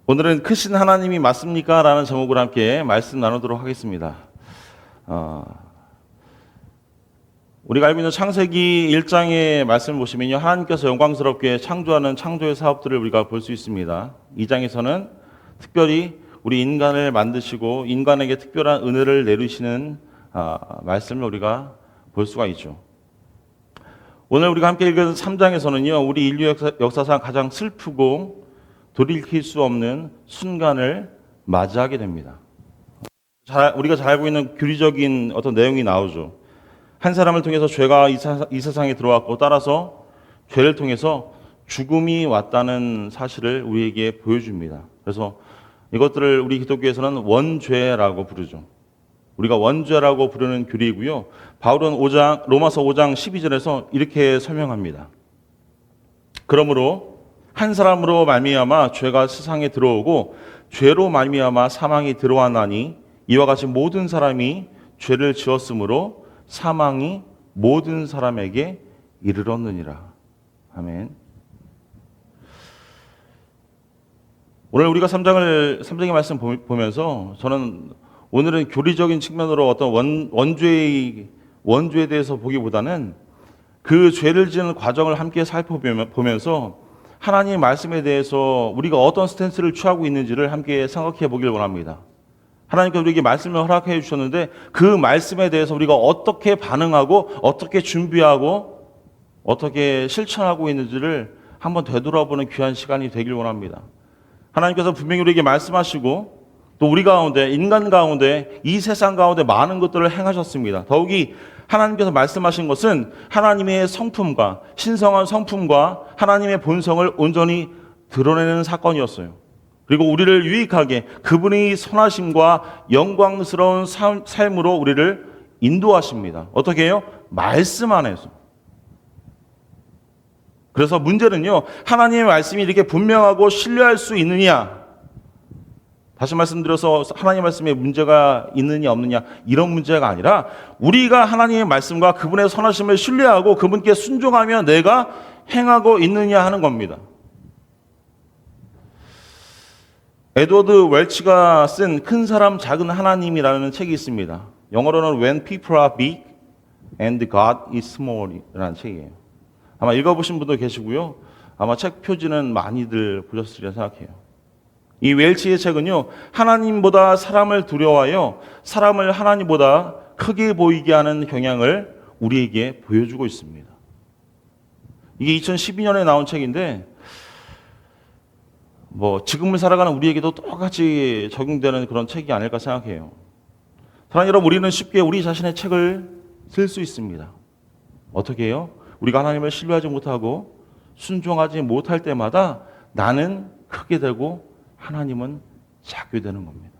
오늘은 크신 하나님이 맞습니까? 라는 제목으로 함께 말씀 나누도록 하겠습니다. 우리가 알고 있는 창세기 1장의 말씀을 보시면요, 하나님께서 영광스럽게 창조하는 창조의 사업들을 우리가 볼 수 있습니다. 2장에서는 특별히 우리 인간을 만드시고 인간에게 특별한 은혜를 내리시는 말씀을 우리가 볼 수가 있죠. 오늘 우리가 함께 읽은 3장에서는요, 우리 인류 역사상 가장 슬프고 돌이킬 수 없는 순간을 맞이하게 됩니다. 우리가 잘 알고 있는 교리적인 어떤 내용이 나오죠. 한 사람을 통해서 죄가 이 세상에 들어왔고, 따라서 죄를 통해서 죽음이 왔다는 사실을 우리에게 보여줍니다. 그래서 이것들을 우리 기독교에서는 원죄라고 부르죠. 우리가 원죄라고 부르는 교리이고요. 바울은 로마서 5장 12절에서 이렇게 설명합니다. 그러므로 한 사람으로 말미암아 죄가 세상에 들어오고 죄로 말미암아 사망이 들어왔나니 이와 같이 모든 사람이 죄를 지었으므로 사망이 모든 사람에게 이르렀느니라. 아멘. 오늘 우리가 3장의 말씀 보면서 저는 오늘은 교리적인 측면으로 어떤 원죄에 대해서 보기보다는 그 죄를 지는 과정을 함께 살펴보면서 하나님의 말씀에 대해서 우리가 어떤 스탠스를 취하고 있는지를 함께 생각해 보길 원합니다. 하나님께서 우리에게 말씀을 허락해 주셨는데 그 말씀에 대해서 우리가 어떻게 반응하고 어떻게 준비하고 어떻게 실천하고 있는지를 한번 되돌아보는 귀한 시간이 되길 원합니다. 하나님께서 분명히 우리에게 말씀하시고 또 우리 가운데, 인간 가운데, 이 세상 가운데 많은 것들을 행하셨습니다. 더욱이 하나님께서 말씀하신 것은 하나님의 성품과 신성한 성품과 하나님의 본성을 온전히 드러내는 사건이었어요. 그리고 우리를 유익하게 그분의 선하심과 영광스러운 삶으로 우리를 인도하십니다. 어떻게 해요? 말씀 안에서. 그래서 문제는요, 하나님의 말씀이 이렇게 분명하고 신뢰할 수 있느냐, 다시 말씀드려서 하나님의 말씀에 문제가 있느냐 없느냐 이런 문제가 아니라 우리가 하나님의 말씀과 그분의 선하심을 신뢰하고 그분께 순종하며 내가 행하고 있느냐 하는 겁니다. 에드워드 웰치가 쓴 큰 사람 작은 하나님이라는 책이 있습니다. 영어로는 When People Are Big and God is Small 이라는 책이에요. 아마 읽어보신 분도 계시고요. 아마 책 표지는 많이들 보셨으리라 생각해요. 이 웰치의 책은요, 하나님보다 사람을 두려워하여 사람을 하나님보다 크게 보이게 하는 경향을 우리에게 보여주고 있습니다. 이게 2012년에 나온 책인데 지금을 살아가는 우리에게도 똑같이 적용되는 그런 책이 아닐까 생각해요. 사랑하는 여러분, 우리는 쉽게 우리 자신의 책을 쓸 수 있습니다. 어떻게 해요? 우리가 하나님을 신뢰하지 못하고 순종하지 못할 때마다 나는 크게 되고 하나님은 작게 되는 겁니다.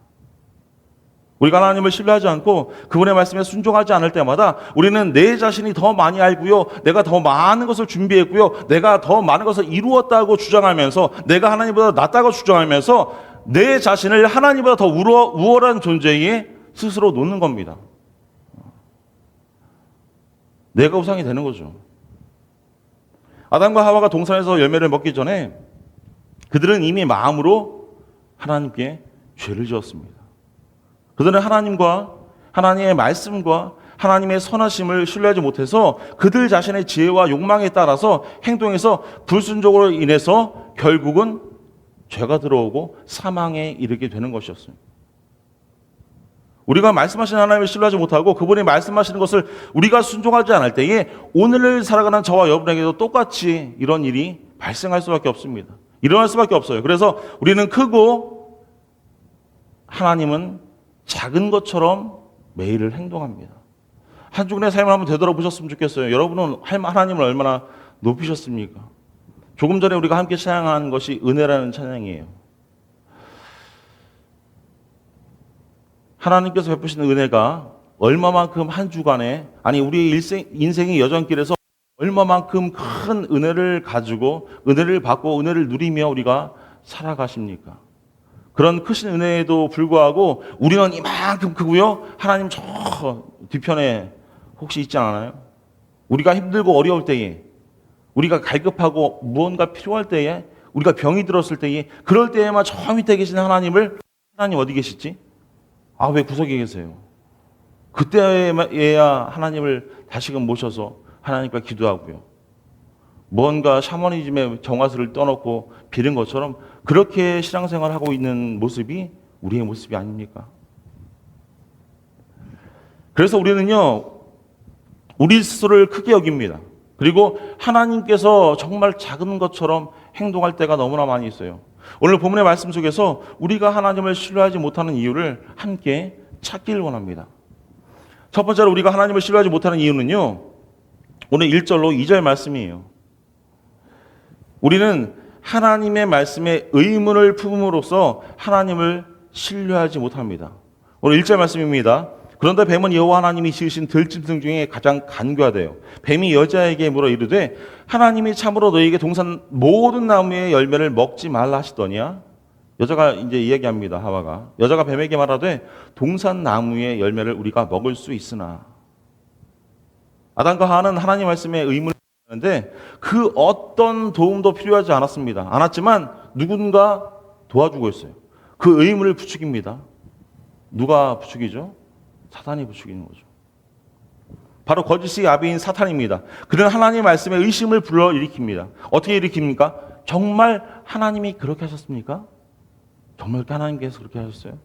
우리가 하나님을 신뢰하지 않고 그분의 말씀에 순종하지 않을 때마다 우리는 내 자신이 더 많이 알고요, 내가 더 많은 것을 준비했고요, 내가 더 많은 것을 이루었다고 주장하면서, 내가 하나님보다 낫다고 주장하면서 내 자신을 하나님보다 더 우월한 존재에 스스로 놓는 겁니다. 내가 우상이 되는 거죠. 아담과 하와가 동산에서 열매를 먹기 전에 그들은 이미 마음으로 하나님께 죄를 지었습니다. 그들은 하나님과 하나님의 말씀과 하나님의 선하심을 신뢰하지 못해서 그들 자신의 지혜와 욕망에 따라서 행동해서 불순종으로 인해서 결국은 죄가 들어오고 사망에 이르게 되는 것이었어요. 우리가 말씀하시는 하나님을 신뢰하지 못하고 그분이 말씀하시는 것을 우리가 순종하지 않을 때에 오늘을 살아가는 저와 여러분에게도 똑같이 이런 일이 발생할 수밖에 없습니다. 일어날 수밖에 없어요. 그래서 우리는 크고 하나님은 작은 것처럼 매일을 행동합니다. 한 주간의 삶을 한번 되돌아보셨으면 좋겠어요. 여러분은 하나님을 얼마나 높이셨습니까? 조금 전에 우리가 함께 찬양한 것이 은혜라는 찬양이에요. 하나님께서 베푸시는 은혜가 얼마만큼 한 주간에, 아니 우리의 인생의 여정길에서 얼마만큼 큰 은혜를 가지고 은혜를 받고 은혜를 누리며 우리가 살아가십니까? 그런 크신 은혜에도 불구하고 우리는 이만큼 크고요, 하나님 저 뒤편에 혹시 있지 않아요? 우리가 힘들고 어려울 때에, 우리가 갈급하고 무언가 필요할 때에 우리가 병이 들었을 때에 그럴 때에만 저 밑에 계신 하나님 어디 계시지? 아, 왜 구석에 계세요? 그때에야 하나님을 다시금 모셔서 하나님과 기도하고요. 뭔가 샤머니즘의 정화수를 떠놓고 빌은 것처럼 그렇게 신앙생활을 하고 있는 모습이 우리의 모습이 아닙니까? 그래서 우리는요, 우리 스스로를 크게 여깁니다. 그리고 하나님께서 정말 작은 것처럼 행동할 때가 너무나 많이 있어요. 오늘 본문의 말씀 속에서 우리가 하나님을 신뢰하지 못하는 이유를 함께 찾기를 원합니다. 첫 번째로 우리가 하나님을 신뢰하지 못하는 이유는요, 오늘 1절로 2절 말씀이에요. 우리는 하나님의 말씀에 의문을 품음으로써 하나님을 신뢰하지 못합니다. 오늘 1절 말씀입니다. 그런데 뱀은 여호와 하나님이 지으신 들짐승 중에 가장 간교하대요. 뱀이 여자에게 물어 이르되 하나님이 참으로 너희에게 동산 모든 나무의 열매를 먹지 말라 하시더냐? 여자가 이제 이야기합니다. 하와가. 여자가 뱀에게 말하되 동산 나무의 열매를 우리가 먹을 수 있으나. 아담과 하와는 하나님 말씀에 의문을 하는데 그 어떤 도움도 필요하지 않았지만 누군가 도와주고 있어요. 그 의문을 부추깁니다. 누가 부추기죠? 사탄이 부추기는 거죠. 바로 거짓의 아비인 사탄입니다. 그는 하나님의 말씀에 의심을 불러일으킵니다. 어떻게 일으킵니까? 정말 하나님이 그렇게 하셨습니까? 정말 하나님께서 그렇게 하셨어요?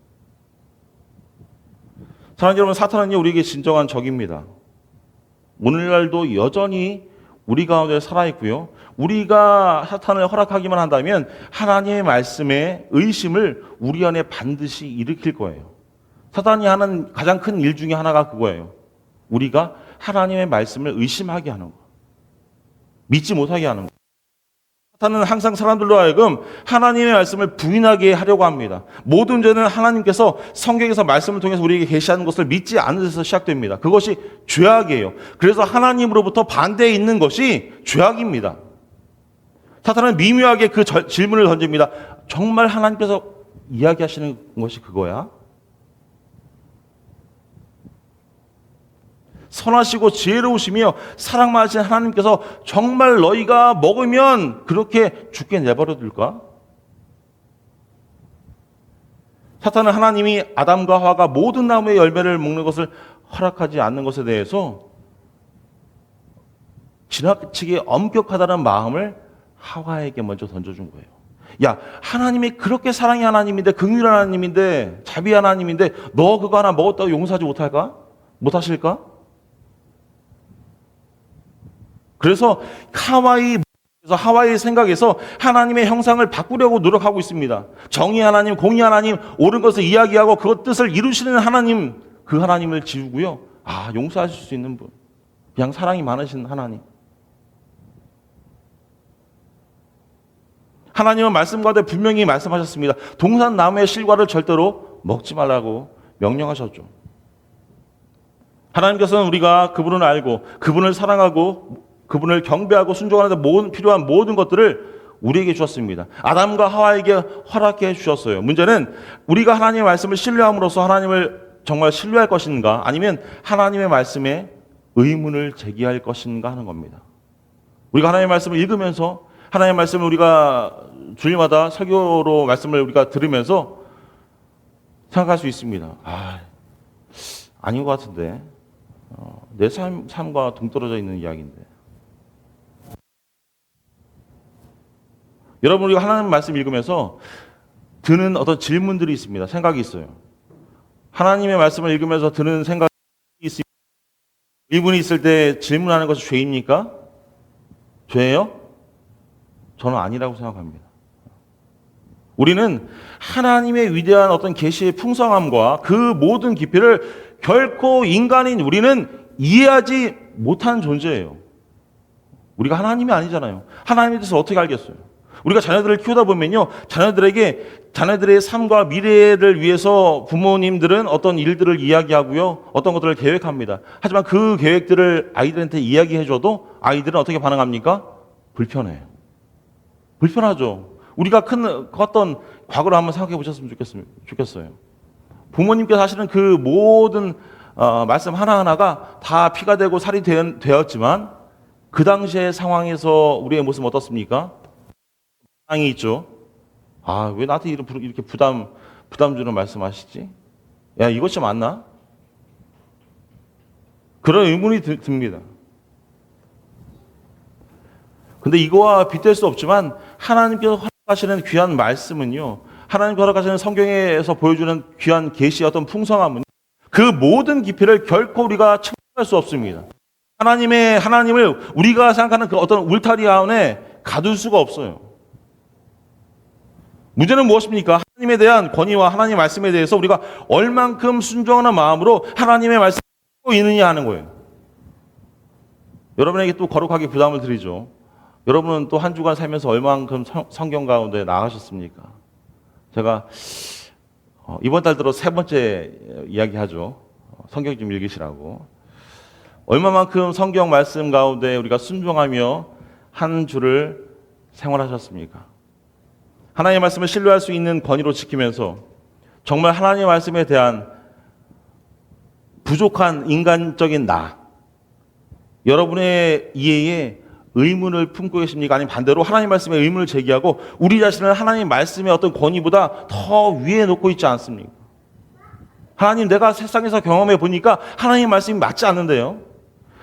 사랑하는 여러분, 사탄은요, 우리에게 진정한 적입니다. 오늘날도 여전히 우리 가운데 살아있고요. 우리가 사탄을 허락하기만 한다면 하나님의 말씀에 의심을 우리 안에 반드시 일으킬 거예요. 사탄이 하는 가장 큰 일 중에 하나가 그거예요. 우리가 하나님의 말씀을 의심하게 하는 거. 믿지 못하게 하는 거. 사탄은 항상 사람들로 하여금 하나님의 말씀을 부인하게 하려고 합니다. 모든 죄는 하나님께서 성경에서 말씀을 통해서 우리에게 계시하는 것을 믿지 않는 데서 시작됩니다. 그것이 죄악이에요. 그래서 하나님으로부터 반대에 있는 것이 죄악입니다. 사탄은 미묘하게 그 질문을 던집니다. 정말 하나님께서 이야기하시는 것이 그거야? 선하시고 지혜로우시며 사랑 많으신 하나님께서 정말 너희가 먹으면 그렇게 죽게 내버려 둘까? 사탄은 하나님이 아담과 하와가 모든 나무의 열매를 먹는 것을 허락하지 않는 것에 대해서 지나치게 엄격하다는 마음을 하와에게 먼저 던져준 거예요. 야, 하나님이 그렇게 사랑의 하나님인데, 긍휼한 하나님인데, 자비 하나님인데 너 그거 하나 먹었다고 용서하지 못할까? 못하실까? 그래서 하와의 생각에서 하나님의 형상을 바꾸려고 노력하고 있습니다. 정의 하나님, 공의 하나님, 옳은 것을 이야기하고 그 뜻을 이루시는 하나님, 그 하나님을 지우고요. 아, 용서하실 수 있는 분. 그냥 사랑이 많으신 하나님. 하나님은 말씀 가운데 분명히 말씀하셨습니다. 동산 나무의 실과를 절대로 먹지 말라고 명령하셨죠. 하나님께서는 우리가 그분을 알고 그분을 사랑하고 그분을 경배하고 순종하는 데 필요한 모든 것들을 우리에게 주셨습니다. 아담과 하와에게 허락해 주셨어요. 문제는 우리가 하나님의 말씀을 신뢰함으로써 하나님을 정말 신뢰할 것인가, 아니면 하나님의 말씀에 의문을 제기할 것인가 하는 겁니다. 우리가 하나님의 말씀을 읽으면서 하나님의 말씀을 우리가 주일마다 설교로 말씀을 우리가 들으면서 생각할 수 있습니다. 아닌 것 같은데, 내 삶과 동떨어져 있는 이야기인데. 여러분, 우리가 하나님 말씀 읽으면서 드는 어떤 질문들이 있습니다. 생각이 있어요. 하나님의 말씀을 읽으면서 드는 생각이 있습니다. 이분이 있을 때 질문하는 것이 죄입니까? 죄예요? 저는 아니라고 생각합니다. 우리는 하나님의 위대한 어떤 계시의 풍성함과 그 모든 깊이를 결코 인간인 우리는 이해하지 못하는 존재예요. 우리가 하나님이 아니잖아요. 하나님에 대해서 어떻게 알겠어요? 우리가 자녀들을 키우다 보면요, 자녀들의 삶과 미래를 위해서 부모님들은 어떤 일들을 이야기하고요, 어떤 것들을 계획합니다. 하지만 그 계획들을 아이들한테 이야기해줘도 아이들은 어떻게 반응합니까? 불편해요. 불편하죠. 우리가 컸던 과거를 한번 생각해 보셨으면 좋겠어요. 부모님께서 하시는 그 모든 말씀 하나하나가 다 피가 되고 살이 되었지만 그 당시의 상황에서 우리의 모습은 어떻습니까? 상이 있죠. 아, 왜 나한테 이렇게 부담 주는 말씀하시지? 야, 이것이 맞나? 그런 의문이 듭니다. 근데 이거와 빗댈 수 없지만 하나님께서 허락하시는 귀한 말씀은요, 하나님께서 허락하시는 성경에서 보여주는 귀한 계시의 어떤 풍성함은 그 모든 깊이를 결코 우리가 측량할 수 없습니다. 하나님을 우리가 생각하는 그 어떤 울타리 안에 가둘 수가 없어요. 문제는 무엇입니까? 하나님에 대한 권위와 하나님의 말씀에 대해서 우리가 얼만큼 순종하는 마음으로 하나님의 말씀을 듣고 있느냐 하는 거예요. 여러분에게 또 거룩하게 부담을 드리죠. 여러분은 또 한 주간 살면서 얼만큼 성경 가운데 나가셨습니까? 제가 이번 달 들어 3번째 이야기하죠. 성경 좀 읽으시라고. 얼마만큼 성경 말씀 가운데 우리가 순종하며 한 주를 생활하셨습니까? 하나님의 말씀을 신뢰할 수 있는 권위로 지키면서 정말 하나님의 말씀에 대한 부족한 인간적인 여러분의 이해에 의문을 품고 계십니까? 아니면 반대로 하나님 말씀에 의문을 제기하고 우리 자신을 하나님 말씀의 어떤 권위보다 더 위에 놓고 있지 않습니까? 하나님, 내가 세상에서 경험해 보니까 하나님 말씀이 맞지 않는데요.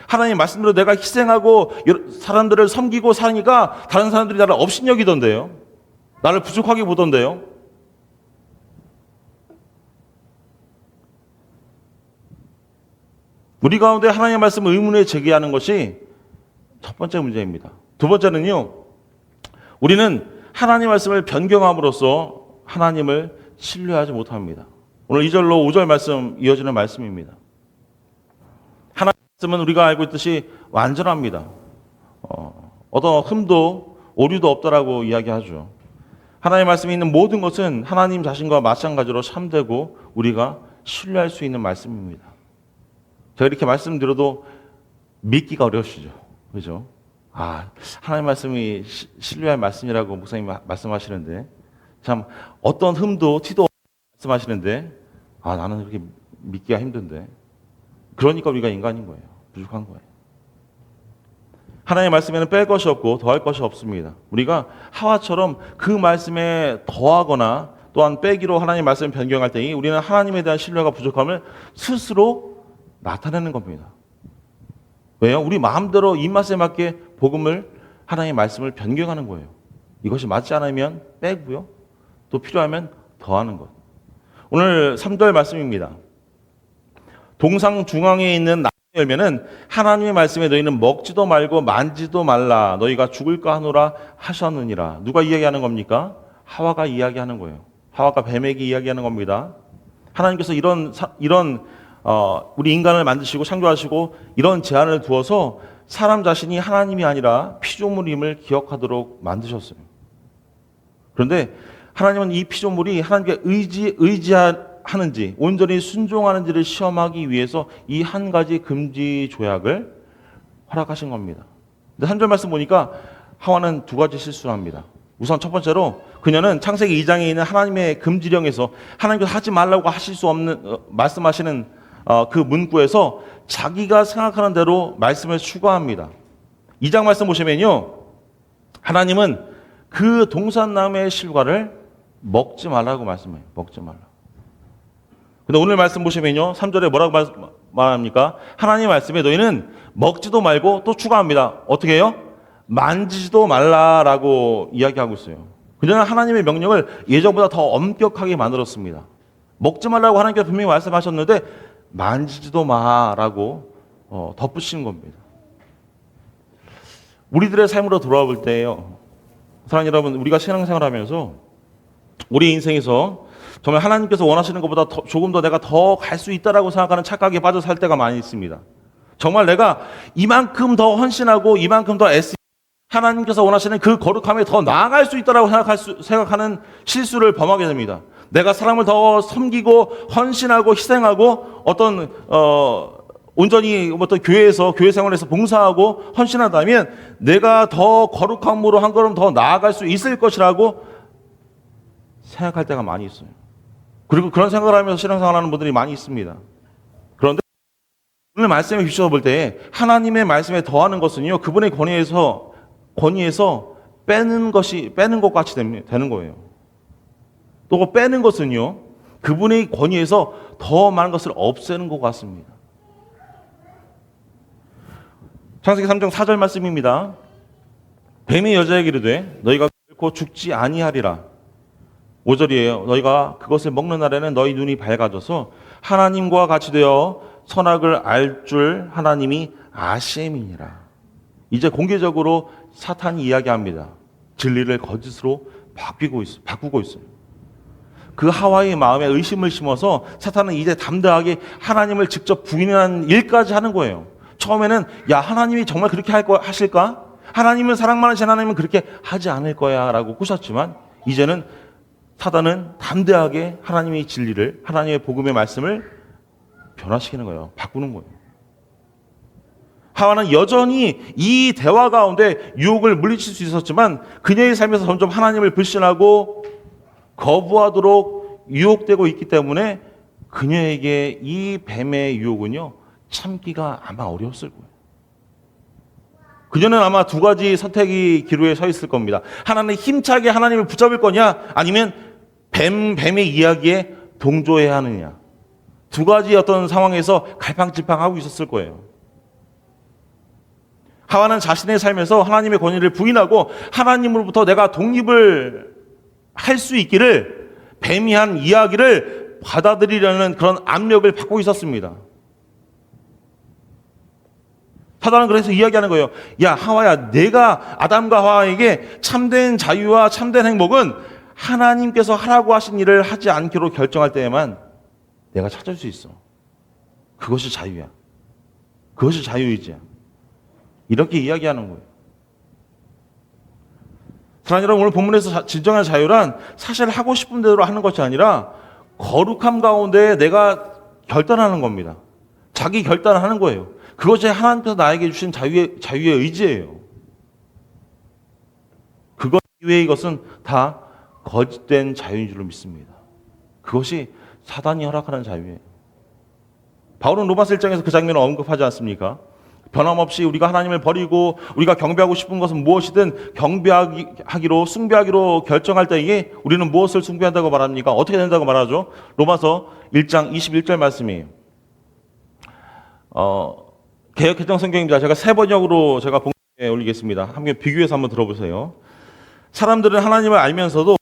하나님 말씀대로 내가 희생하고 사람들을 섬기고 사니까 다른 사람들이 나를 업신여기던데요. 나를 부족하게 보던데요. 우리 가운데 하나님의 말씀을 의문에 제기하는 것이 첫 번째 문제입니다. 두 번째는요, 우리는 하나님의 말씀을 변경함으로써 하나님을 신뢰하지 못합니다. 오늘 2절로 5절 말씀 이어지는 말씀입니다. 하나님의 말씀은 우리가 알고 있듯이 완전합니다. 어떤 흠도 오류도 없다라고 이야기하죠. 하나님의 말씀에 있는 모든 것은 하나님 자신과 마찬가지로 참되고 우리가 신뢰할 수 있는 말씀입니다. 제가 이렇게 말씀드려도 믿기가 어려우시죠. 그죠? 하나님 말씀이 신뢰할 말씀이라고 목사님이 말씀하시는데, 참, 어떤 흠도, 티도 없이 말씀하시는데, 나는 그렇게 믿기가 힘든데. 그러니까 우리가 인간인 거예요. 부족한 거예요. 하나님의 말씀에는 뺄 것이 없고 더할 것이 없습니다. 우리가 하와처럼 그 말씀에 더하거나 또한 빼기로 하나님의 말씀을 변경할 때에 우리는 하나님에 대한 신뢰가 부족함을 스스로 나타내는 겁니다. 왜요? 우리 마음대로 입맛에 맞게 복음을, 하나님의 말씀을 변경하는 거예요. 이것이 맞지 않으면 빼고요. 또 필요하면 더하는 것. 오늘 3절 말씀입니다. 동상 중앙에 있는 나무 열매는 하나님의 말씀에 너희는 먹지도 말고 만지도 말라. 너희가 죽을까 하노라 하셨느니라. 누가 이야기하는 겁니까? 하와가 이야기하는 거예요. 하와가 뱀에게 이야기하는 겁니다. 하나님께서 이런 우리 인간을 만드시고 창조하시고 이런 제한을 두어서 사람 자신이 하나님이 아니라 피조물임을 기억하도록 만드셨어요. 그런데 하나님은 이 피조물이 하나님께 의지하는지 온전히 순종하는지를 시험하기 위해서 이 한 가지 금지 조약을 허락하신 겁니다. 근데 3절 말씀 보니까 하와는 두 가지 실수를 합니다. 우선 첫 번째로 그녀는 창세기 2장에 있는 하나님의 금지령에서 하나님께서 하지 말라고 하실 수 없는 말씀하시는 그 문구에서 자기가 생각하는 대로 말씀을 추가합니다. 2장 말씀 보시면요, 하나님은 그 동산나무의 실과를 먹지 말라고 말씀해요. 먹지 말라. 근데 오늘 말씀 보시면요, 3절에 뭐라고 말합니까? 하나님 말씀에 너희는 먹지도 말고 또 추가합니다. 어떻게 해요? 만지지도 말라라고 이야기하고 있어요. 그녀는 하나님의 명령을 예전보다 더 엄격하게 만들었습니다. 먹지 말라고 하나님께서 분명히 말씀하셨는데 만지지도 마라고 덧붙이는 겁니다. 우리들의 삶으로 돌아와 볼 때요, 사랑하는 여러분, 우리가 신앙생활하면서 우리 인생에서 정말 하나님께서 원하시는 것보다 조금 더 내가 더 갈 수 있다라고 생각하는 착각에 빠져 살 때가 많이 있습니다. 정말 내가 이만큼 더 헌신하고 이만큼 더 하나님께서 원하시는 그 거룩함에 더 나아갈 수 있다라고 생각하는 실수를 범하게 됩니다. 내가 사람을 더 섬기고 헌신하고 희생하고 온전히 어떤 교회에서 교회 생활에서 봉사하고 헌신한다면 내가 더 거룩함으로 한 걸음 더 나아갈 수 있을 것이라고 생각할 때가 많이 있어요. 그리고 그런 생각을 하면서 신앙생활하는 분들이 많이 있습니다. 그런데 오늘 말씀에 비추어 볼 때 하나님의 말씀에 더하는 것은요, 그분의 권위에서 빼는 것 같이 되는 거예요. 또 그 빼는 것은요, 그분의 권위에서 더 많은 것을 없애는 것 같습니다. 창세기 3장 4절 말씀입니다. 뱀이 여자에게 이르되 너희가 결코 죽지 아니하리라. 5절이에요. 너희가 그것을 먹는 날에는 너희 눈이 밝아져서 하나님과 같이 되어 선악을 알 줄 하나님이 아심이니라. 이제 공개적으로 사탄이 이야기합니다. 진리를 거짓으로 바꾸고 있어요. 그 하와의 마음에 의심을 심어서 사탄은 이제 담대하게 하나님을 직접 부인하는 일까지 하는 거예요. 처음에는 야, 하나님이 정말 그렇게 하실까? 하나님은 사랑 많으신 하나님은 그렇게 하지 않을 거야 라고 꾸셨지만, 이제는 사단은 담대하게 하나님의 진리를, 하나님의 복음의 말씀을 변화시키는 거예요. 바꾸는 거예요. 하와는 여전히 이 대화 가운데 유혹을 물리칠 수 있었지만 그녀의 삶에서 점점 하나님을 불신하고 거부하도록 유혹되고 있기 때문에 그녀에게 이 뱀의 유혹은요, 참기가 아마 어려웠을 거예요. 그녀는 아마 두 가지 선택의 기로에 서 있을 겁니다. 하나는 힘차게 하나님을 붙잡을 거냐, 아니면 뱀의 이야기에 동조해야 하느냐. 두 가지 어떤 상황에서 갈팡질팡하고 있었을 거예요. 하와는 자신의 삶에서 하나님의 권위를 부인하고 하나님으로부터 내가 독립을 할 수 있기를 뱀이 한 이야기를 받아들이려는 그런 압력을 받고 있었습니다. 사단은 그래서 이야기하는 거예요. 야, 하와야, 내가 아담과 하와에게 참된 자유와 참된 행복은 하나님께서 하라고 하신 일을 하지 않기로 결정할 때에만 내가 찾을 수 있어. 그것이 자유야. 그것이 자유의지야. 이렇게 이야기하는 거예요. 사랑하는 여러분, 오늘 본문에서 진정한 자유란 사실 하고 싶은 대로 하는 것이 아니라 거룩함 가운데 내가 결단하는 겁니다. 자기 결단을 하는 거예요. 그것이 하나님께서 나에게 주신 자유의 의지예요. 그것 이외의 것은 다 거짓된 자유인 줄로 믿습니다. 그것이 사단이 허락하는 자유예요. 바울은 로마서 1장에서 그 장면을 언급하지 않습니까? 변함없이 우리가 하나님을 버리고 우리가 경배하고 싶은 것은 무엇이든 경배하기로, 숭배하기로 결정할 때에 우리는 무엇을 숭배한다고 말합니까? 어떻게 된다고 말하죠? 로마서 1장 21절 말씀이에요. 개역 개정 성경입니다. 제가 세 번역으로 제가 봉독해 올리겠습니다. 함께 비교해서 한번 들어보세요. 사람들은 하나님을 알면서도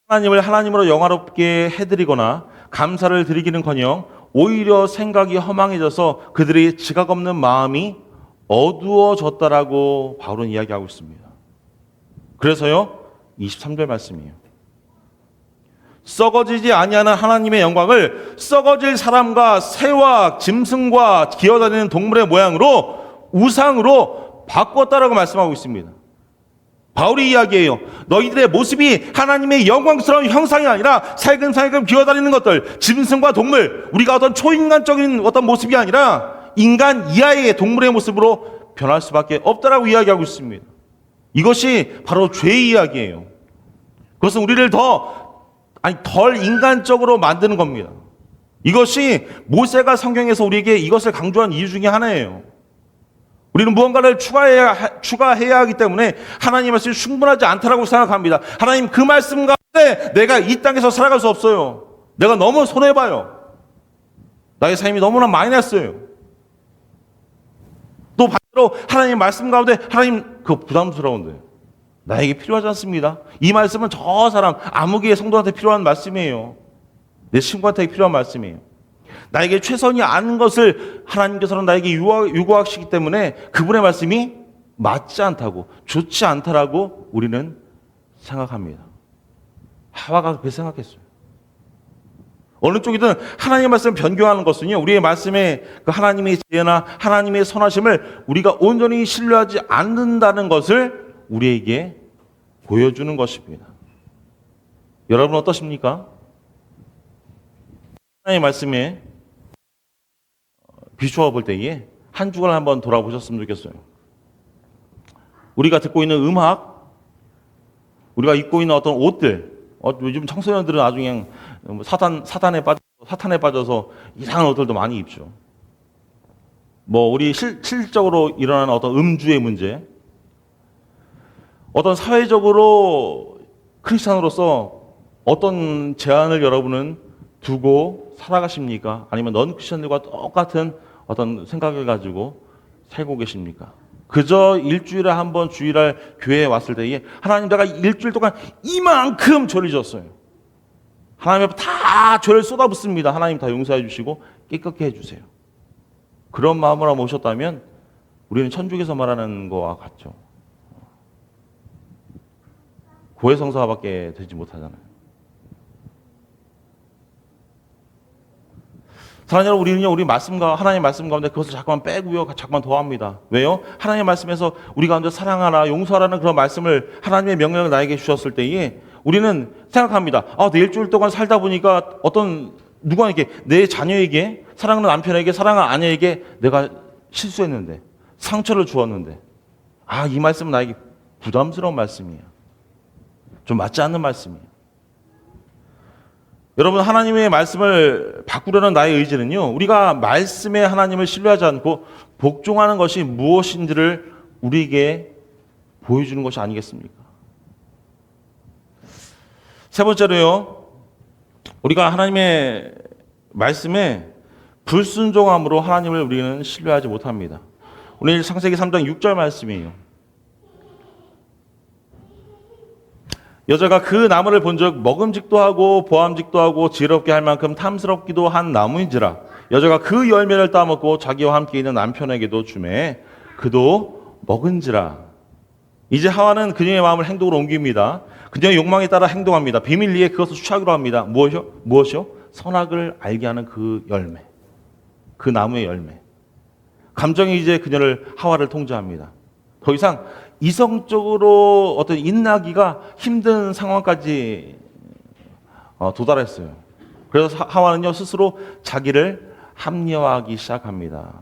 하나님을 하나님으로 영화롭게 해드리거나 감사를 드리기는커녕 오히려 생각이 허망해져서 그들의 지각 없는 마음이 어두워졌다라고 바울은 이야기하고 있습니다. 그래서요, 23절 말씀이에요. 썩어지지 아니하는 하나님의 영광을 썩어질 사람과 새와 짐승과 기어다니는 동물의 모양으로 우상으로 바꿨다라고 말씀하고 있습니다. 바울이 이야기해요. 너희들의 모습이 하나님의 영광스러운 형상이 아니라 살금살금 기어다니는 것들, 짐승과 동물, 우리가 어떤 초인간적인 어떤 모습이 아니라 인간 이하의 동물의 모습으로 변할 수밖에 없다라고 이야기하고 있습니다. 이것이 바로 죄의 이야기예요. 그것은 우리를 덜 인간적으로 만드는 겁니다. 이것이 모세가 성경에서 우리에게 이것을 강조한 이유 중에 하나예요. 우리는 무언가를 추가해야 하기 때문에 하나님의 말씀이 충분하지 않다라고 생각합니다. 하나님, 그 말씀 가운데 내가 이 땅에서 살아갈 수 없어요. 내가 너무 손해봐요. 나의 삶이 너무나 마이너스예요. 또 반대로 하나님 말씀 가운데 하나님, 그거 부담스러운데 나에게 필요하지 않습니다. 이 말씀은 저 사람 아무개의 성도한테 필요한 말씀이에요. 내 친구한테 필요한 말씀이에요. 나에게 최선이 아닌 것을 하나님께서는 나에게 요구하시기 때문에 그분의 말씀이 맞지 않다고, 좋지 않다라고 우리는 생각합니다. 하와가 그렇게 생각했어요. 어느 쪽이든 하나님의 말씀을 변경하는 것은요, 우리의 말씀에 그 하나님의 지혜나 하나님의 선하심을 우리가 온전히 신뢰하지 않는다는 것을 우리에게 보여주는 것입니다. 여러분 어떠십니까? 하나님의 말씀에 비추어 볼 때에 한 주간을 한번 돌아보셨으면 좋겠어요. 우리가 듣고 있는 음악, 우리가 입고 있는 어떤 옷들, 요즘 청소년들은 아주 그냥 사탄에 빠져서 이상한 옷들도 많이 입죠. 우리 실질적으로 일어나는 어떤 음주의 문제, 어떤 사회적으로 크리스찬으로서 어떤 제안을 여러분은 두고 살아가십니까? 아니면 넌 크리스찬들과 똑같은 어떤 생각을 가지고 살고 계십니까? 그저 일주일에 한 번 주일날 교회에 왔을 때에 하나님 내가 일주일 동안 이만큼 죄를 졌어요. 하나님 앞에 다 죄를 쏟아붓습니다. 하나님 다 용서해 주시고 깨끗게 해주세요. 그런 마음으로 모셨다면 우리는 천국에서 말하는 거와 같죠. 고해성사밖에 되지 못하잖아요. 사랑하는 여러분, 우리는요, 우리 말씀과 하나님의 말씀 가운데 그것을 자꾸만 빼고요, 자꾸만 더합니다. 왜요? 하나님의 말씀에서 우리 가운데 사랑하라, 용서하라는 그런 말씀을 하나님의 명령을 나에게 주셨을 때에 우리는 생각합니다. 내 일주일 동안 살다 보니까 누구에게, 내 자녀에게, 사랑하는 남편에게, 사랑하는 아내에게 내가 실수했는데, 상처를 주었는데, 이 말씀은 나에게 부담스러운 말씀이에요. 좀 맞지 않는 말씀이에요. 여러분, 하나님의 말씀을 바꾸려는 나의 의지는요, 우리가 말씀에 하나님을 신뢰하지 않고 복종하는 것이 무엇인지를 우리에게 보여주는 것이 아니겠습니까? 세 번째로요, 우리가 하나님의 말씀에 불순종함으로 하나님을 우리는 신뢰하지 못합니다. 오늘 창세기 3장 6절 말씀이에요. 여자가 그 나무를 본즉 먹음직도 하고 보암직도 하고 지혜롭게 할 만큼 탐스럽기도 한 나무인지라. 여자가 그 열매를 따먹고 자기와 함께 있는 남편에게도 주매 그도 먹은지라. 이제 하와는 그녀의 마음을 행동으로 옮깁니다. 그녀의 욕망에 따라 행동합니다. 비밀리에 그것을 취하기로 합니다. 무엇이요? 선악을 알게 하는 그 열매, 그 나무의 열매. 감정이 이제 그녀를, 하와를 통제합니다. 더 이상 이성적으로 어떤 인나기가 힘든 상황까지 도달했어요. 그래서 하와는요, 스스로 자기를 합리화하기 시작합니다.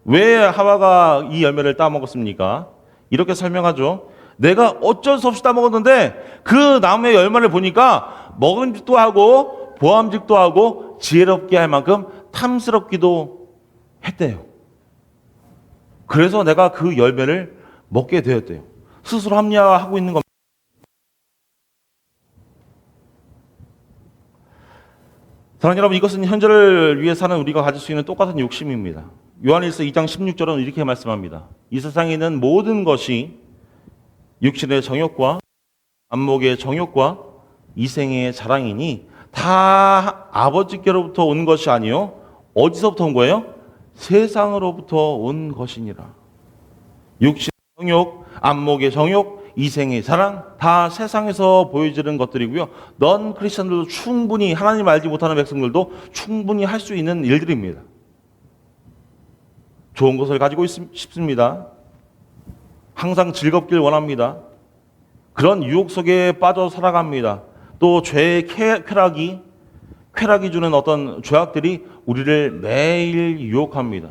왜 하와가 이 열매를 따먹었습니까? 이렇게 설명하죠. 내가 어쩔 수 없이 따먹었는데 그 나무의 열매를 보니까 먹음직도 하고 보암직도 하고 지혜롭게 할 만큼 탐스럽기도 했대요. 그래서 내가 그 열매를 먹게 되었대요. 스스로 합리화하고 있는 겁니다. 사랑하는 여러분, 이것은 현재를 위해 사는 우리가 가질 수 있는 똑같은 욕심입니다. 요한일서 2장 16절은 이렇게 말씀합니다. 이 세상에 있는 모든 것이 육신의 정욕과 안목의 정욕과 이생의 자랑이니 다 아버지께로부터 온 것이 아니요 어디서부터 온 거예요? 세상으로부터 온 것이니라. 육신의 정욕, 안목의 정욕, 이생의 자랑, 다 세상에서 보여지는 것들이고요. 넌 크리스천들도 충분히, 하나님 알지 못하는 백성들도 충분히 할 수 있는 일들입니다. 좋은 것을 가지고 싶습니다. 항상 즐겁길 원합니다. 그런 유혹 속에 빠져 살아갑니다. 또 죄의 쾌락이 주는 어떤 죄악들이 우리를 매일 유혹합니다.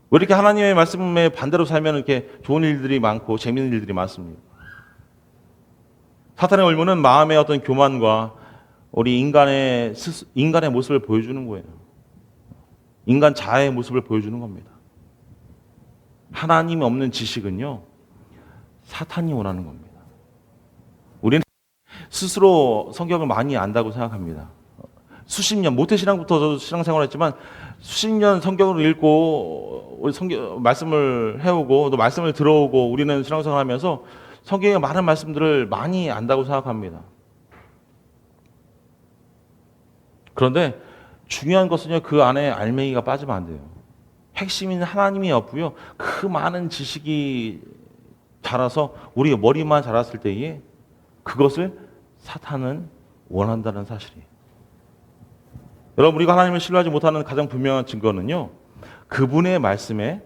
왜 이렇게 하나님의 말씀에 반대로 살면 이렇게 좋은 일들이 많고 재미있는 일들이 많습니다. 사탄의 올무는 마음의 어떤 교만과 우리 인간의 모습을 보여주는 거예요. 인간 자아의 모습을 보여주는 겁니다. 하나님이 없는 지식은요, 사탄이 원하는 겁니다. 우리는 스스로 성경을 많이 안다고 생각합니다. 수십 년, 모태신앙부터 저도 신앙생활을 했지만 수십 년 성경을 읽고 우리 말씀을 해오고 또 말씀을 들어오고 우리는 신앙생활을 하면서 성경의 많은 말씀들을 많이 안다고 생각합니다. 그런데 중요한 것은요, 그 안에 알맹이가 빠지면 안 돼요. 핵심인 하나님이 없고요, 그 많은 지식이 자라서 우리의 머리만 자랐을 때에 그것을 사탄은 원한다는 사실이에요. 여러분, 우리가 하나님을 신뢰하지 못하는 가장 분명한 증거는요, 그분의 말씀에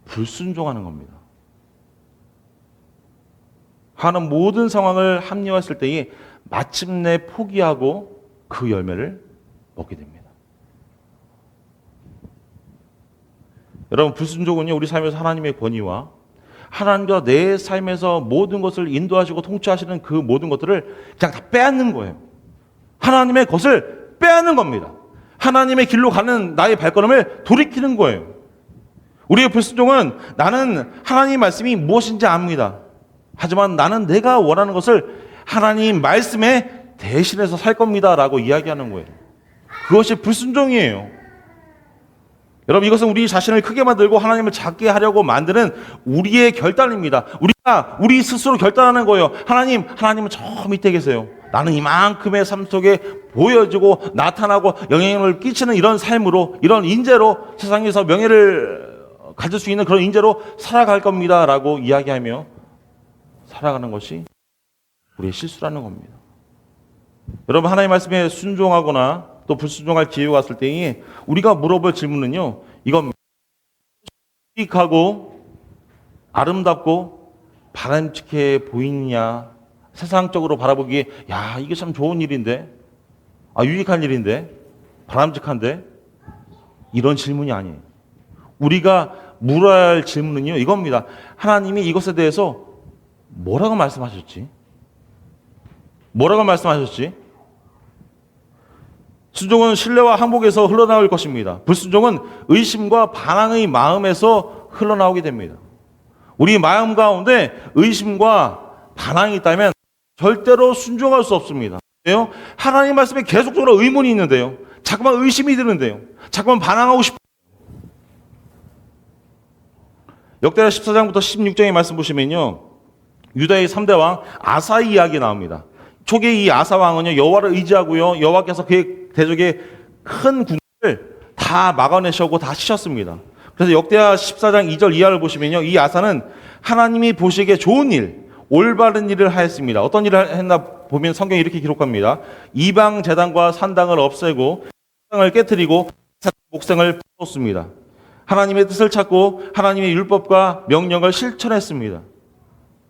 불순종하는 겁니다. 하는 모든 상황을 합리화했을 때에 마침내 포기하고 그 열매를 먹게 됩니다. 여러분, 불순종은요, 우리 삶에서 하나님의 권위와 하나님과 내 삶에서 모든 것을 인도하시고 통치하시는 그 모든 것들을 그냥 다 빼앗는 거예요. 하나님의 것을 빼앗는 겁니다. 하나님의 길로 가는 나의 발걸음을 돌이키는 거예요. 우리의 불순종은 나는 하나님의 말씀이 무엇인지 압니다. 하지만 나는 내가 원하는 것을 하나님 말씀에 대신해서 살 겁니다라고 이야기하는 거예요. 그것이 불순종이에요. 여러분, 이것은 우리 자신을 크게 만들고 하나님을 작게 하려고 만드는 우리의 결단입니다. 우리가 우리 스스로 결단하는 거예요. 하나님은 저 밑에 계세요. 나는 이만큼의 삶 속에 보여지고 나타나고 영향을 끼치는 이런 삶으로, 이런 인재로 세상에서 명예를 가질 수 있는 그런 인재로 살아갈 겁니다 라고 이야기하며 살아가는 것이 우리의 실수라는 겁니다. 여러분, 하나님의 말씀에 순종하거나 또 불순종할 기회가 왔을 때에 우리가 물어볼 질문은요, 이건 유익하고 아름답고 바람직해 보이느냐, 세상적으로 바라보기에 야, 이게 참 좋은 일인데, 유익한 일인데, 바람직한데, 이런 질문이 아니에요. 우리가 물어야 할 질문은요, 이겁니다. 하나님이 이것에 대해서 뭐라고 말씀하셨지? 뭐라고 말씀하셨지? 순종은 신뢰와 항복에서 흘러나올 것입니다. 불순종은 의심과 반항의 마음에서 흘러나오게 됩니다. 우리 마음 가운데 의심과 반항이 있다면 절대로 순종할 수 없습니다. 왜요? 하나님 말씀에 계속적으로 의문이 있는데요. 자꾸만 의심이 드는데요. 자꾸만 반항하고 싶어요. 역대하 14장부터 16장의 말씀 보시면요, 유다의 3대 왕 아사의 이야기 나옵니다. 초기에 이 아사 왕은요, 여호와를 의지하고요, 여호와께서 그의 대적의 큰 군대를 다 막아내셨고 다 치셨습니다. 그래서 역대하 14장 2절 이하를 보시면요, 이 아사는 하나님이 보시기에 좋은 일, 올바른 일을 하였습니다. 어떤 일을 했나 보면 성경이 이렇게 기록합니다. 이방 제단과 산당을 없애고 산당을 깨뜨리고 목생을 부었습니다. 하나님의 뜻을 찾고 하나님의 율법과 명령을 실천했습니다.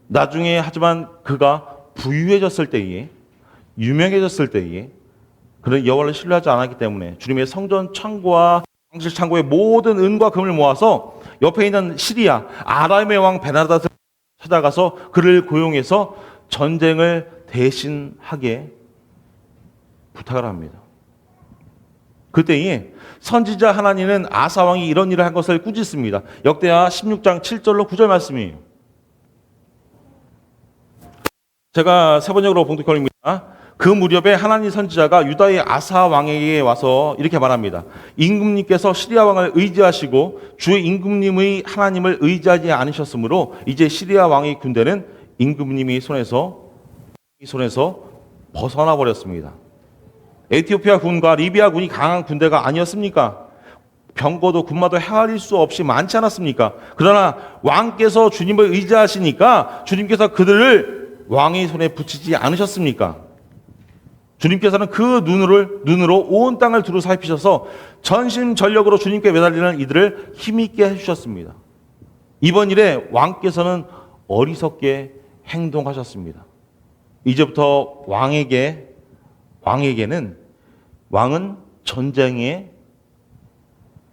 나중에 하지만 그가 부유해졌을 때에, 유명해졌을 때에 그는 여호와를 신뢰하지 않았기 때문에 주님의 성전 창고와 왕실 창고의 모든 은과 금을 모아서 옆에 있는 시리아 아람의 왕 베나다를 찾아가서 그를 고용해서 전쟁을 대신하게 부탁을 합니다. 그때에 선지자 하나님은 아사 왕이 이런 일을 한 것을 꾸짖습니다. 역대하 16장 7절로 9절 말씀이에요. 제가 세 번역으로 봉독해드립니다. 그 무렵에 하나님 선지자가 유다의 아사 왕에게 와서 이렇게 말합니다. 임금님께서 시리아 왕을 의지하시고 주의 임금님의 하나님을 의지하지 않으셨으므로 이제 시리아 왕의 군대는 임금님의 손에서 벗어나 버렸습니다. 에티오피아 군과 리비아 군이 강한 군대가 아니었습니까? 병거도 군마도 헤아릴 수 없이 많지 않았습니까? 그러나 왕께서 주님을 의지하시니까 주님께서 그들을 왕의 손에 붙이지 않으셨습니까? 주님께서는 그 눈으로 온 땅을 두루 살피셔서 전심전력으로 주님께 매달리는 이들을 힘있게 해주셨습니다. 이번 일에 왕께서는 어리석게 행동하셨습니다. 이제부터 왕은 전쟁에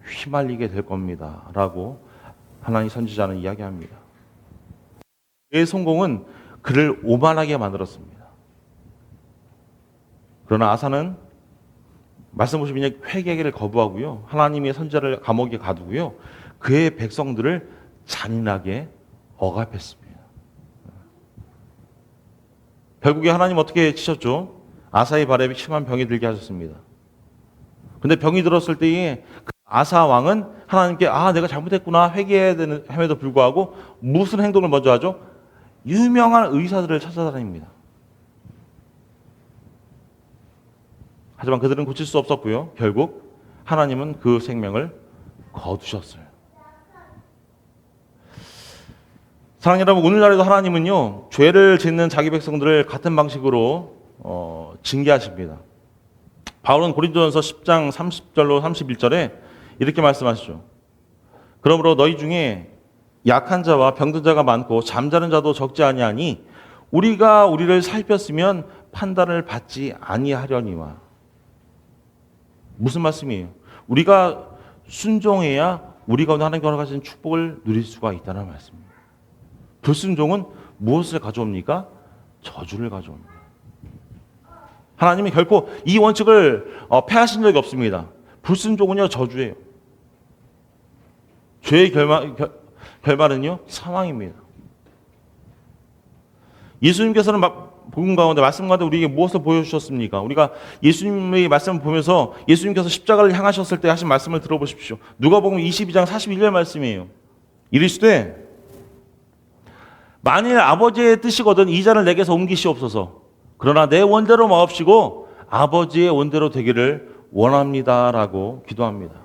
휘말리게 될 겁니다. 라고 하나님 선지자는 이야기합니다. 그의 성공은 그를 오만하게 만들었습니다. 그러나 아사는 말씀 보시면 회개를 거부하고요, 하나님의 선지자를 감옥에 가두고요, 그의 백성들을 잔인하게 억압했습니다. 결국에 하나님 어떻게 치셨죠? 아사의 발에 심한 병이 들게 하셨습니다. 근데 병이 들었을 때에 그 아사 왕은 하나님께 내가 잘못했구나 회개해야 되는 함에도 불구하고 무슨 행동을 먼저 하죠? 유명한 의사들을 찾아다닙니다. 하지만 그들은 고칠 수 없었고요, 결국 하나님은 그 생명을 거두셨어요. 사랑하는 여러분, 오늘날에도 하나님은요, 죄를 짓는 자기 백성들을 같은 방식으로 징계하십니다. 바울은 고린도전서 10장 30절로 31절에 이렇게 말씀하시죠. 그러므로 너희 중에 약한 자와 병든 자가 많고 잠자는 자도 적지 아니하니 우리가 우리를 살폈으면 판단을 받지 아니하려니와. 무슨 말씀이에요? 우리가 순종해야 우리가 하나님과 가진 축복을 누릴 수가 있다는 말씀입니다. 불순종은 무엇을 가져옵니까? 저주를 가져옵니다. 하나님이 결코 이 원칙을 폐하신 적이 없습니다. 불순종은요, 저주예요. 죄의 결말은요, 사망입니다. 예수님께서는 복음 가운데 말씀 가운데 우리에게 무엇을 보여주셨습니까? 우리가 예수님의 말씀을 보면서 예수님께서 십자가를 향하셨을 때 하신 말씀을 들어보십시오. 누가복음 22장 41절 말씀이에요. 이르시되 만일 아버지의 뜻이거든 이 잔을 내게서 옮기시옵소서. 그러나 내 원대로 마옵시고 아버지의 원대로 되기를 원합니다라고 기도합니다.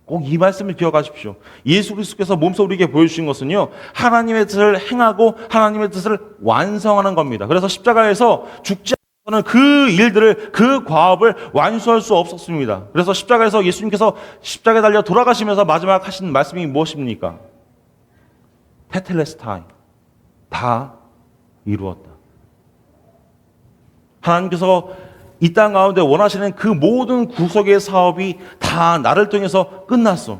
꼭 이 말씀을 기억하십시오. 예수 그리스도께서 몸소 우리에게 보여주신 것은요, 하나님의 뜻을 행하고 하나님의 뜻을 완성하는 겁니다. 그래서 십자가에서 죽지 않고는 그 일들을, 그 과업을 완수할 수 없었습니다. 그래서 십자가에서 예수님께서 십자가에 달려 돌아가시면서 마지막 하신 말씀이 무엇입니까? 테텔레스타이, 다 이루었다. 하나님께서 이 땅 가운데 원하시는 그 모든 구속의 사업이 다 나를 통해서 끝났어.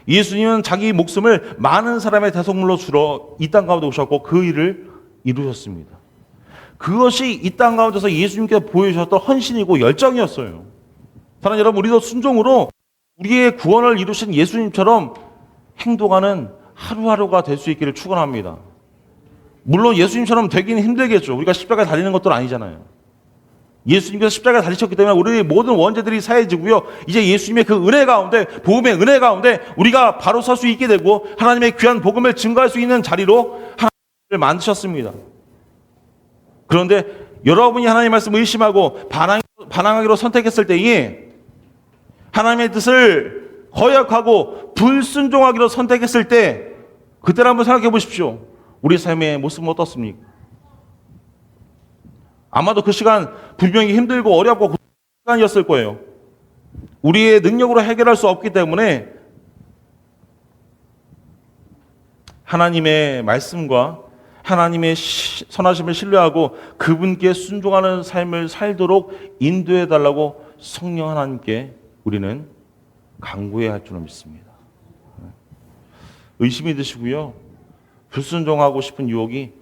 예수님은 자기 목숨을 많은 사람의 대속물로 주러 이 땅 가운데 오셨고 그 일을 이루셨습니다. 그것이 이 땅 가운데서 예수님께서 보여주셨던 헌신이고 열정이었어요. 사랑하는 여러분, 우리도 순종으로 우리의 구원을 이루신 예수님처럼 행동하는 하루하루가 될 수 있기를 축원합니다. 물론 예수님처럼 되기는 힘들겠죠. 우리가 십자가에 달리는 것도 아니잖아요. 예수님께서 십자가에 달리셨기 때문에 우리의 모든 원죄들이 사해지고요. 이제 예수님의 그 은혜 가운데, 복음의 은혜 가운데 우리가 바로 설 수 있게 되고 하나님의 귀한 복음을 증거할 수 있는 자리로 하나님을 만드셨습니다. 그런데 여러분이 하나님의 말씀을 의심하고 반항하기로 선택했을 때에 하나님의 뜻을 거역하고 불순종하기로 선택했을 때 그때를 한번 생각해 보십시오. 우리 삶의 모습은 어떻습니까? 아마도 그 시간 분명히 힘들고 어렵고 시간이었을 거예요. 우리의 능력으로 해결할 수 없기 때문에 하나님의 말씀과 하나님의 선하심을 신뢰하고 그분께 순종하는 삶을 살도록 인도해 달라고 성령 하나님께 우리는 간구해야 할 줄을 믿습니다. 의심이 드시고요. 불순종하고 싶은 유혹이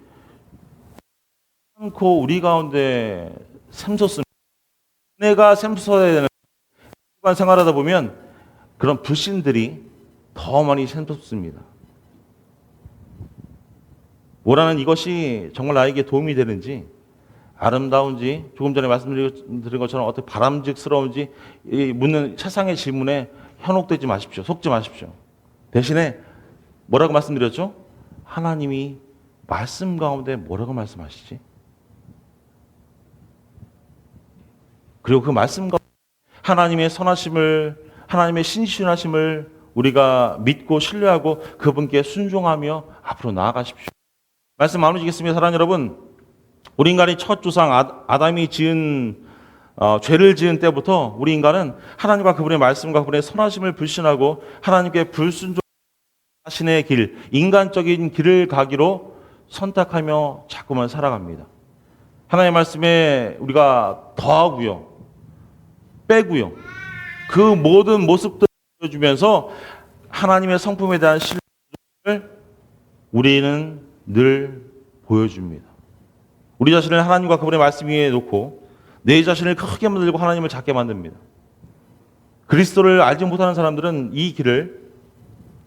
않고 우리 가운데 샘솟습니다. 은혜가 샘솟아야 되는 일반 생활하다 보면 그런 불신들이 더 많이 샘솟습니다. 뭐라는 이것이 정말 나에게 도움이 되는지, 아름다운지, 조금 전에 말씀드린 것처럼 어떻게 바람직스러운지 묻는 세상의 질문에 현혹되지 마십시오. 속지 마십시오. 대신에 뭐라고 말씀드렸죠? 하나님이 말씀 가운데 뭐라고 말씀하시지? 그리고 그 말씀 가운데 하나님의 선하심을, 하나님의 신실하심을 우리가 믿고 신뢰하고 그분께 순종하며 앞으로 나아가십시오. 말씀 나누시겠습니다. 사랑하는 여러분, 우리 인간이 첫 조상 아담이 지은 죄를 지은 때부터 우리 인간은 하나님과 그분의 말씀과 그분의 선하심을 불신하고 하나님께 불순종 자신의 길, 인간적인 길을 가기로 선택하며 자꾸만 살아갑니다. 하나님의 말씀에 우리가 더하고요, 빼고요, 그 모든 모습들을 보여주면서 하나님의 성품에 대한 신뢰를 우리는 늘 보여줍니다. 우리 자신을 하나님과 그분의 말씀 위에 놓고 내 자신을 크게 만들고 하나님을 작게 만듭니다. 그리스도를 알지 못하는 사람들은 이 길을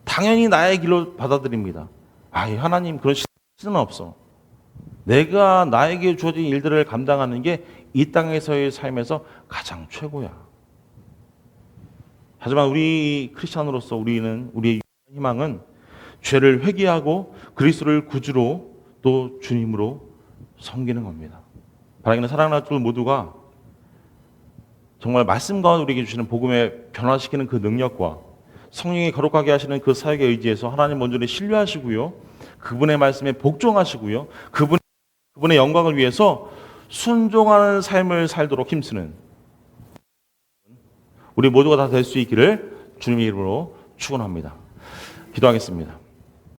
당연히 나의 길로 받아들입니다. 하나님 그런 시는 없어. 내가 나에게 주어진 일들을 감당하는 게 이 땅에서의 삶에서 가장 최고야. 하지만 우리 크리스찬으로서 우리의 희망은 죄를 회개하고 그리스도를 구주로 또 주님으로 섬기는 겁니다. 바라기는 사랑하는 들 모두가 정말 말씀 가운데 우리에게 주시는 복음에 변화시키는 그 능력과 성령이 거룩하게 하시는 그 사역에 의지해서 하나님 온전히 신뢰하시고요, 그분의 말씀에 복종하시고요, 그분의 영광을 위해서 순종하는 삶을 살도록 힘쓰는 우리 모두가 다 될 수 있기를 주님의 이름으로 축원합니다. 기도하겠습니다.